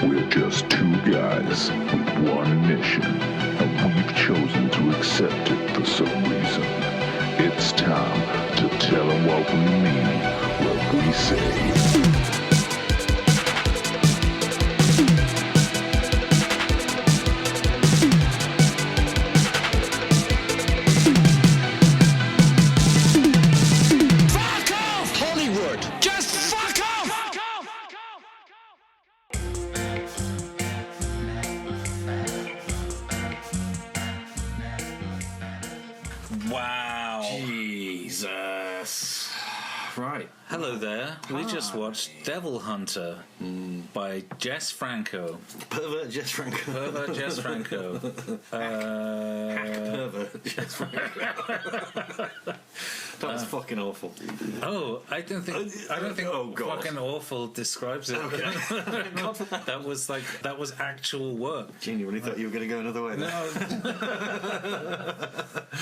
We're just two guys with one mission, and we've chosen to accept it for some reason. It's time to tell them what we mean, what we say. Wow. Jesus. Right. Hello there. We just watched Devil Hunter by Jess Franco. Pervert Jess Franco. Pervert Jess Franco. Hack pervert Jess Franco. That was fucking awful. Oh, I don't think Oh, God. fucking awful describes it. Okay. That was actual work. Genuinely thought you were going to go another way. No.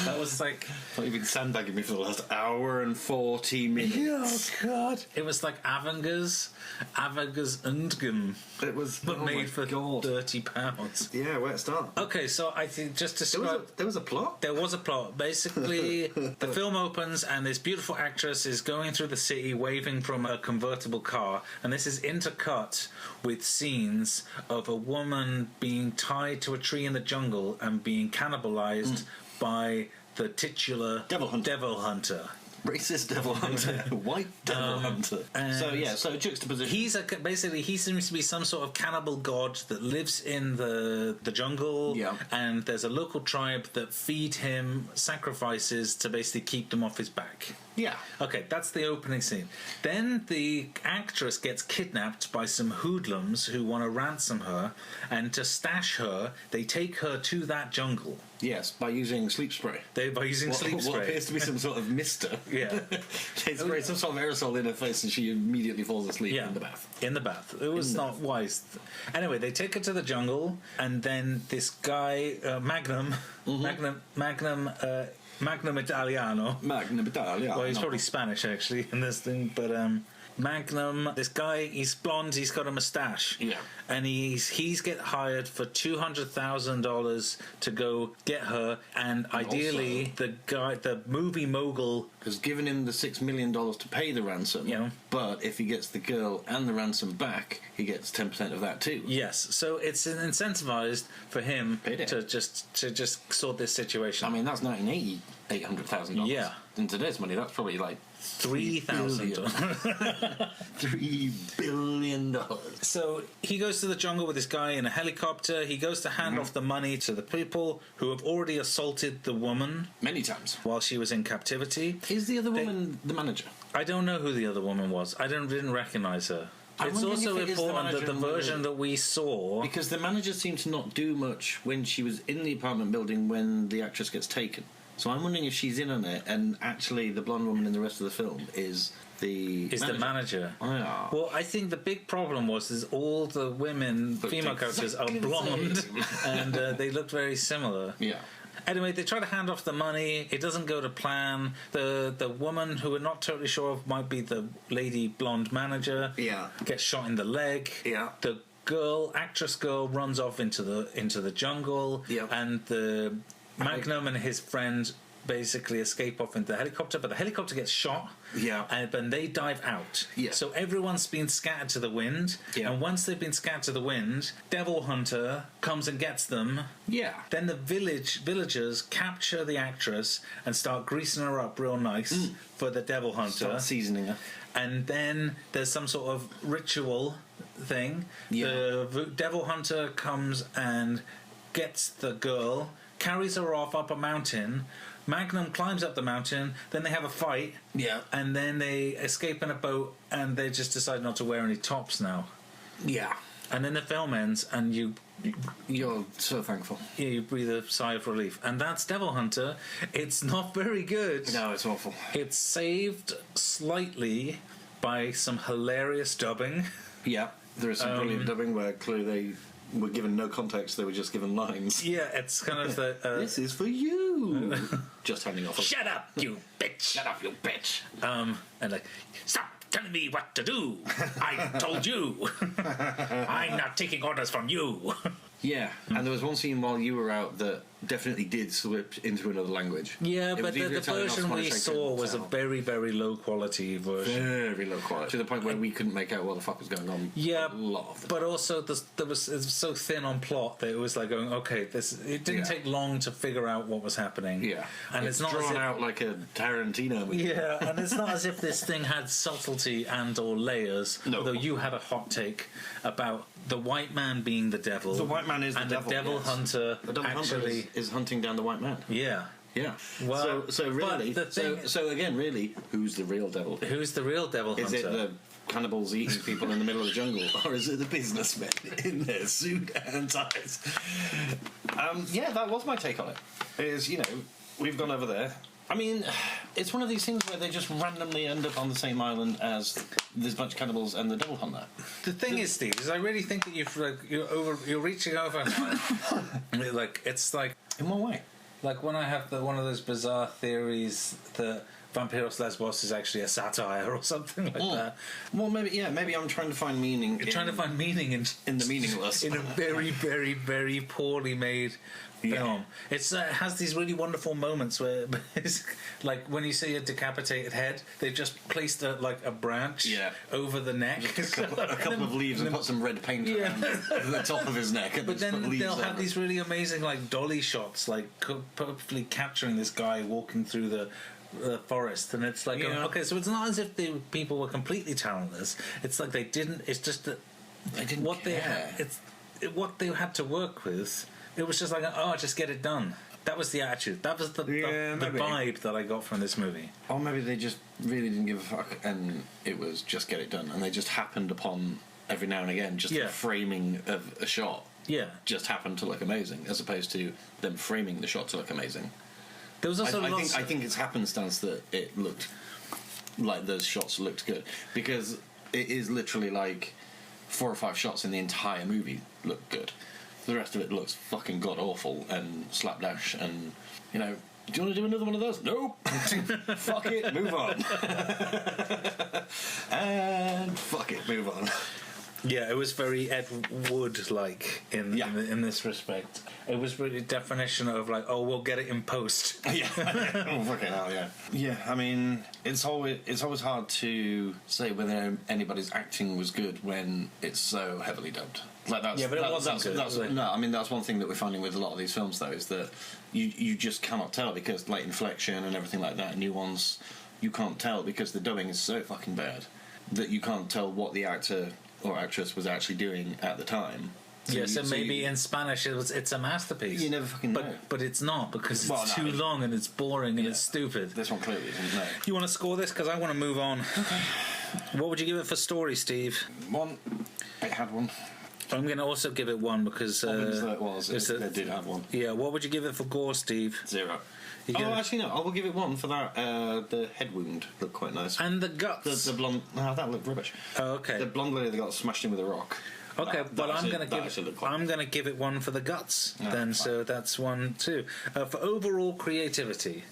That was like, Thought you've been sandbagging me for the last hour and 40 minutes. oh God. It was like Avengers Undgum, It was, but oh made my for God. £30. Yeah, where to start? Okay, so I think just describe. There was a plot? There was a plot. Basically, the film opens and this beautiful actress is going through the city waving from a convertible car, and this is intercut with scenes of a woman being tied to a tree in the jungle and being cannibalized by the titular Devil Hunter. Racist devil hunter, white devil hunter. So juxtaposition. He seems to be some sort of cannibal god that lives in the jungle. Yeah. And there's a local tribe that feed him sacrifices to basically keep them off his back. Yeah. Okay, that's the opening scene. Then the actress gets kidnapped by some hoodlums who want to ransom her, and to stash her, they take her to that jungle. Yes, by using sleep spray. Sleep spray. What appears to be some sort of mister. Yeah. They spray some sort of aerosol in her face and she immediately falls asleep in the bath. In the bath. It was not wise. Anyway, they take her to the jungle, and then this guy, Magnum Italiano. Magna Italia. Well, he's probably Spanish, actually, in this thing, but Magnum, this guy, he's blonde, he's got a moustache. Yeah. And he's get hired for $200,000 to go get her, and ideally the movie mogul has given him the $6 million to pay the ransom. Yeah. But if he gets the girl and the ransom back, he gets 10% of that too. Yes, so it's incentivized for him to just sort this situation. I mean, that's 1980, $800,000. Yeah. In today's money, that's probably like $3,000. $3 billion. So he goes to the jungle with this guy in a helicopter. He goes to hand off the money to the people who have already assaulted the woman Many times. while she was in captivity. Is the other woman the manager? I don't know who the other woman was. I didn't recognize her. I'm It's wondering also if it is the important that manager the and the- version that we saw... Because the manager seemed to not do much when she was in the apartment building when the actress gets taken. So I'm wondering if she's in on it, and actually the blonde woman in the rest of the film is the manager. Oh, yeah. Well, I think the big problem is all the female characters are blonde, and they look very similar. Yeah. Anyway, they try to hand off the money. It doesn't go to plan. The woman, who we're not totally sure of, might be the lady blonde manager. Yeah. Gets shot in the leg. Yeah. The actress girl, runs off into the jungle. Yeah. And the Magnum and his friend basically escape off into the helicopter, but the helicopter gets shot. Yeah. And then they dive out. Yeah. So everyone's been scattered to the wind. Yeah. And once they've been scattered to the wind, Devil Hunter comes and gets them. Yeah. Then the villagers capture the actress and start greasing her up real nice for the Devil Hunter. Start seasoning her. And then there's some sort of ritual thing. Yeah. The Devil Hunter comes and gets the girl, carries her off up a mountain. Magnum climbs up the mountain, then they have a fight. Yeah. And then they escape in a boat, and they just decide not to wear any tops now. Yeah. And then the film ends, and You're so thankful. you breathe a sigh of relief. And that's Devil Hunter. It's not very good. No, it's awful. It's saved slightly by some hilarious dubbing. Yeah. There is some brilliant dubbing where clearly they were given no context, they were just given lines. Yeah, it's kind of the... This is for you! Just handing off. Shut up, you bitch! Shut up, you bitch! And like, stop telling me what to do. I told you. I'm not taking orders from you. Yeah, and there was one scene while you were out that definitely did slip into another language. Yeah, It but was the either Italian or version we Spanish, I saw couldn't was a tell. very, very low quality version. Very low quality, to the point where we couldn't make out what the fuck was going on. Yeah, a lot of the but also it was so thin on plot that it was like going, okay, it didn't take long to figure out what was happening. Yeah, and it's not drawn as if, out like a Tarantino movie. yeah, and it's not as if this thing had subtlety and or layers. No. Although you had a hot take about the white man being the devil. The white man is the and devil, the devil yes. hunter. The devil hunter actually, is hunting down the white man. yeah. Yeah. Well, so really, but the thing- so again, really, who's the real devil? Who's the real devil Is hunter? it the cannibals eating people in the middle of the jungle, or is it the businessmen in their suit and ties? Yeah, that was my take on it. Is, we've gone over there. I mean, it's one of these things where they just randomly end up on the same island as this bunch of cannibals and the devil hunter. The thing is, Steve, is I really think that you're reaching over. Like it's like In what way? like when I have one of those bizarre theories that Vampiros Lesbos is actually a satire or something like that. Well, maybe I'm trying to find meaning. You're trying to find meaning in the meaningless. in a very, very, very poorly made film. It has these really wonderful moments where, it's like when you see a decapitated head, they've just placed a branch over the neck, a couple of leaves, and put some red paint around the top of his neck. And But just put then leaves they'll have over. these really amazing dolly shots, perfectly capturing this guy walking through the forest, and it's like okay, so it's not as if the people were completely talentless. It's like they didn't. It's just that They didn't what care. what they had to work with. It was just like, just get it done. That was the attitude. That was the maybe. vibe that I got from this movie. Or maybe they just really didn't give a fuck, and it was just get it done, and they just happened upon every now and again the framing of a shot. Yeah, Just happened to look amazing, as opposed to them framing the shot to look amazing. there was also I think it's happenstance that it looked like those shots looked good, because it is literally like 4 or 5 shots in the entire movie look good. The rest of it looks fucking god awful and slapdash, and do you want to do another one of those? Nope. Fuck it, move on. And fuck it, move on. Yeah, it was very Ed Wood like in this respect. It was really definition of we'll get it in post. Yeah. Oh, fucking hell, yeah. Yeah, I mean, it's always hard to say whether anybody's acting was good when it's so heavily dubbed. But it wasn't good. No, I mean, that's one thing that we're finding with a lot of these films, though, is that you just cannot tell, because inflection and everything like that, nuance, you can't tell because the dubbing is so fucking bad that you can't tell what the actor or actress was actually doing at the time. So maybe in Spanish it's a masterpiece. You never fucking know. But it's not, because it's too long and it's boring and it's stupid. This one clearly isn't. No. You want to score this? Because I want to move on. Okay. What would you give it for story, Steve? 1. It had 1. I'm going to also give it 1 because... it did have 1. Yeah, what would you give it for gore, Steve? 0. Actually, no. I will give it 1 for that. The head wound looked quite nice. And the guts. The blonde... No, that looked rubbish. Oh, okay. The blonde lady that got smashed in with a rock. Okay, but I'm going to give it 1 for the guts then. Fine. So that's 1 too. For overall creativity,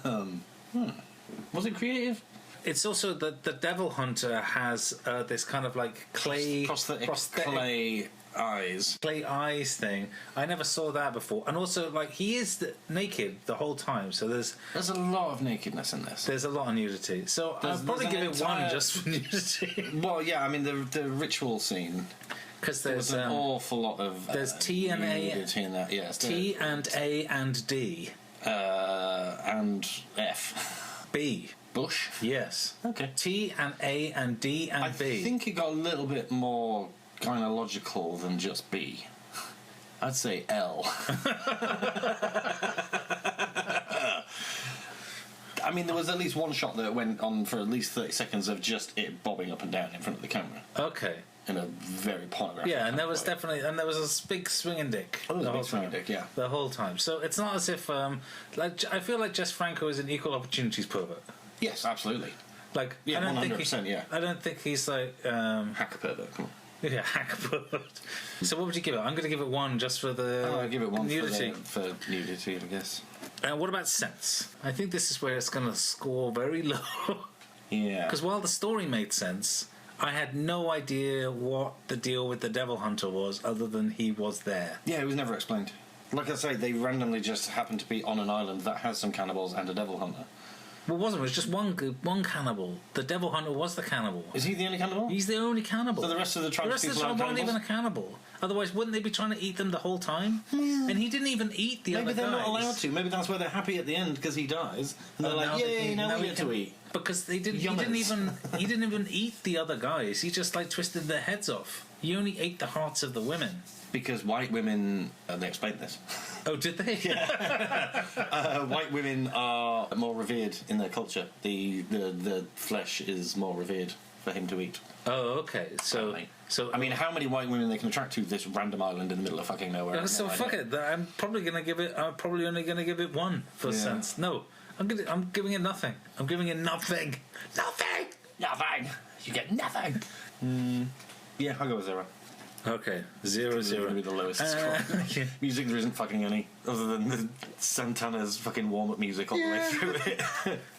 was it creative? it's also that the Devil Hunter has this kind of clay Prosthetic clay eyes. clay eyes thing. I never saw that before, and also he is naked the whole time. So there's a lot of nakedness in this. a lot of nudity. So I'll probably give it 1 just for nudity. Well, yeah, I mean the ritual scene. Because There's an awful lot of there's T and A nudity in that. Yes, T and A and D and F. B. Bush. Yes. Okay. T and A and D and B. I think it got a little bit more gynecological than just B. I'd say L. I mean, there was at least one shot that went on for at least 30 seconds of just it bobbing up and down in front of the camera. Okay. In a very pornographic Yeah, and there was way. definitely a big swinging dick. Oh, the a whole big swinging time. dick, yeah. The whole time. So it's not as if I feel like Jess Franco is an equal opportunities pervert. Yes, absolutely. Yeah, I don't think 100%, yeah. I don't think he's Hacker pervert. Come on. yeah, hack pervert. So what would you give it? I'm going to give it 1 just for the I'll give it 1 nudity. for nudity, I guess. What about sense? I think this is where it's going to score very low. Yeah. Because while the story made sense, I had no idea what the deal with the Devil Hunter was, other than he was there. Yeah, it was never explained. Like I say, they randomly just happened to be on an island that has some cannibals and a devil hunter. Well, it wasn't. It was just one cannibal. The Devil Hunter was the cannibal. Is he the only cannibal? He's the only cannibal. So the rest of the tribe weren't even a cannibal. Otherwise, wouldn't they be trying to eat them the whole time? Yeah. And he didn't even eat the other guys. Maybe they're not allowed to. Maybe that's why they're happy at the end, because he dies. And they're like, yay, now we get to eat. Because he didn't even eat the other guys. He just like twisted their heads off. He only ate the hearts of the women. Because white women, they explained this. Oh, did they? Yeah. White women are more revered in their culture. The flesh is more revered for him to eat. Oh, okay. So I mean, how many white women they can attract to this random island in the middle of fucking nowhere? So fuck it. I'm probably only gonna give it one for sense. No, I'm giving it nothing. I'm giving it nothing. Nothing. You get nothing. Yeah, I'll go with 0. Okay, 0. It's going to be the lowest score. Yeah. Music, there isn't fucking any, other than the Santana's fucking warm-up music all the way through it.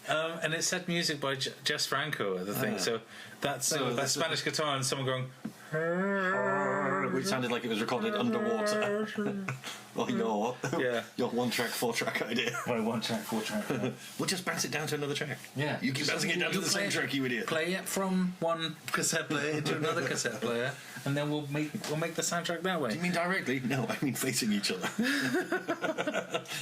And it said music by Jess Franco, the thing. So that's that Spanish guitar and someone going... Which sounded like it was recorded underwater. Or your 1-track, 4-track idea. My 1-track, 4-track. Yeah. We'll just bounce it down to another track. Yeah. You keep bouncing it down to the same track, you idiot. Play it from one cassette player into another cassette player, and then we'll make the soundtrack that way. Do you mean directly? No, I mean facing each other.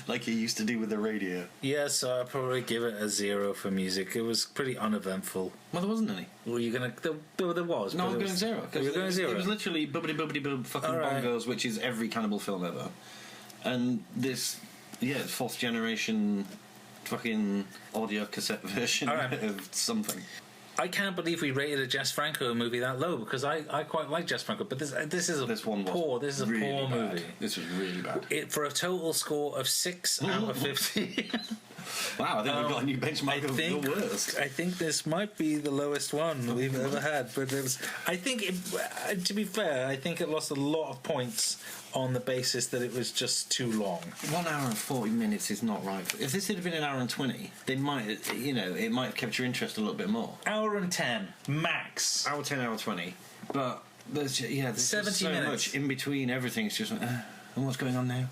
Like you used to do with the radio. Yeah, so I'll probably give it a 0 for music. It was pretty uneventful. Well, there wasn't any. Were you gonna? There was. No, I was going 0. You were going 0. It was literally bubbly boob fucking bongos, which is every cannibal film ever. And this, it's 4th generation fucking audio cassette version of something. I can't believe we rated a Jess Franco movie that low, because I quite like Jess Franco, but this is a poor movie. This was really bad. For a total score of 6 out of 50. Wow, I think we've got a new benchmark of the worst. I think this might be the lowest one we've ever had, but I think, to be fair, I think it lost a lot of points on the basis that it was just too long. 1 hour and 40 minutes is not right. If this had been an hour and 20, they might, it might have kept your interest a little bit more. Hour and 10, max. Hour 10, hour 20. But there's 70 so minutes. much in between everything. It's just like, and what's going on now?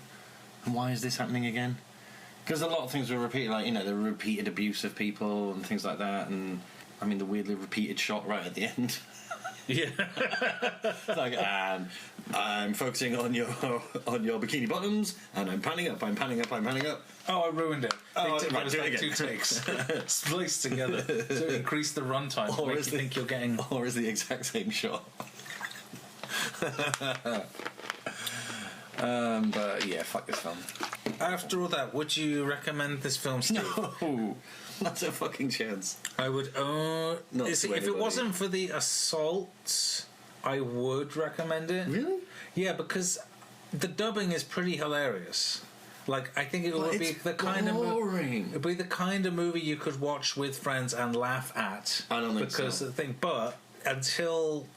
And why is this happening again? Because a lot of things were repeated, like, the repeated abuse of people and things like that, and, I mean, the weirdly repeated shot right at the end. Yeah. Like, and I'm focusing on your bikini bottoms, and I'm panning up. Oh, I ruined it. Oh, it was like 2 takes. Spliced together. So increase the runtime to make you think you're getting... Or is the exact same shot. But yeah, fuck this film. After all that, would you recommend this film, Steve? No, not a fucking chance. I would. If it wasn't for the assault, I would recommend it. Really? Yeah, because the dubbing is pretty hilarious. Like, I think it would be the kind of it'd be the kind of movie you could watch with friends and laugh at. I don't think because so. The thing, but until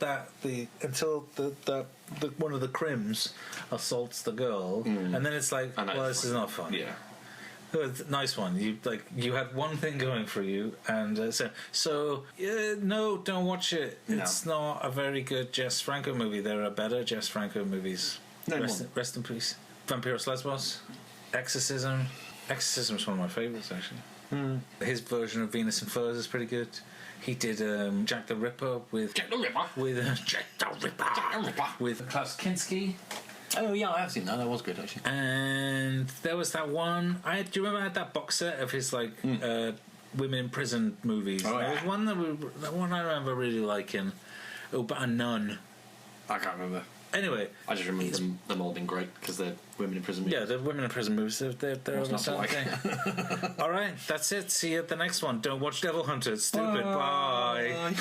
one of the crims assaults the girl, and then it's like, well, this is not fun. Yeah. Nice one. You had one thing going for you, and no, don't watch it. No. It's not a very good Jess Franco movie. There are better Jess Franco movies. Rest in peace. Vampiros Lesbos, Exorcism. Exorcism is one of my favourites, actually. His version of Venus and Furs is pretty good. He did Jack the Ripper with Klaus Kinski. Oh yeah, I have seen that. That was good, actually. And there was that one. Do you remember I had that box set of his women in prison movies? Oh, there was one that one I remember really liking. Oh, but a nun. I can't remember. Anyway, I just remember them all being great because they're women in prison movies. Yeah, they're women in prison movies. They're on the same thing. All right, that's it. See you at the next one. Don't watch Devil Hunter. It's stupid. Bye.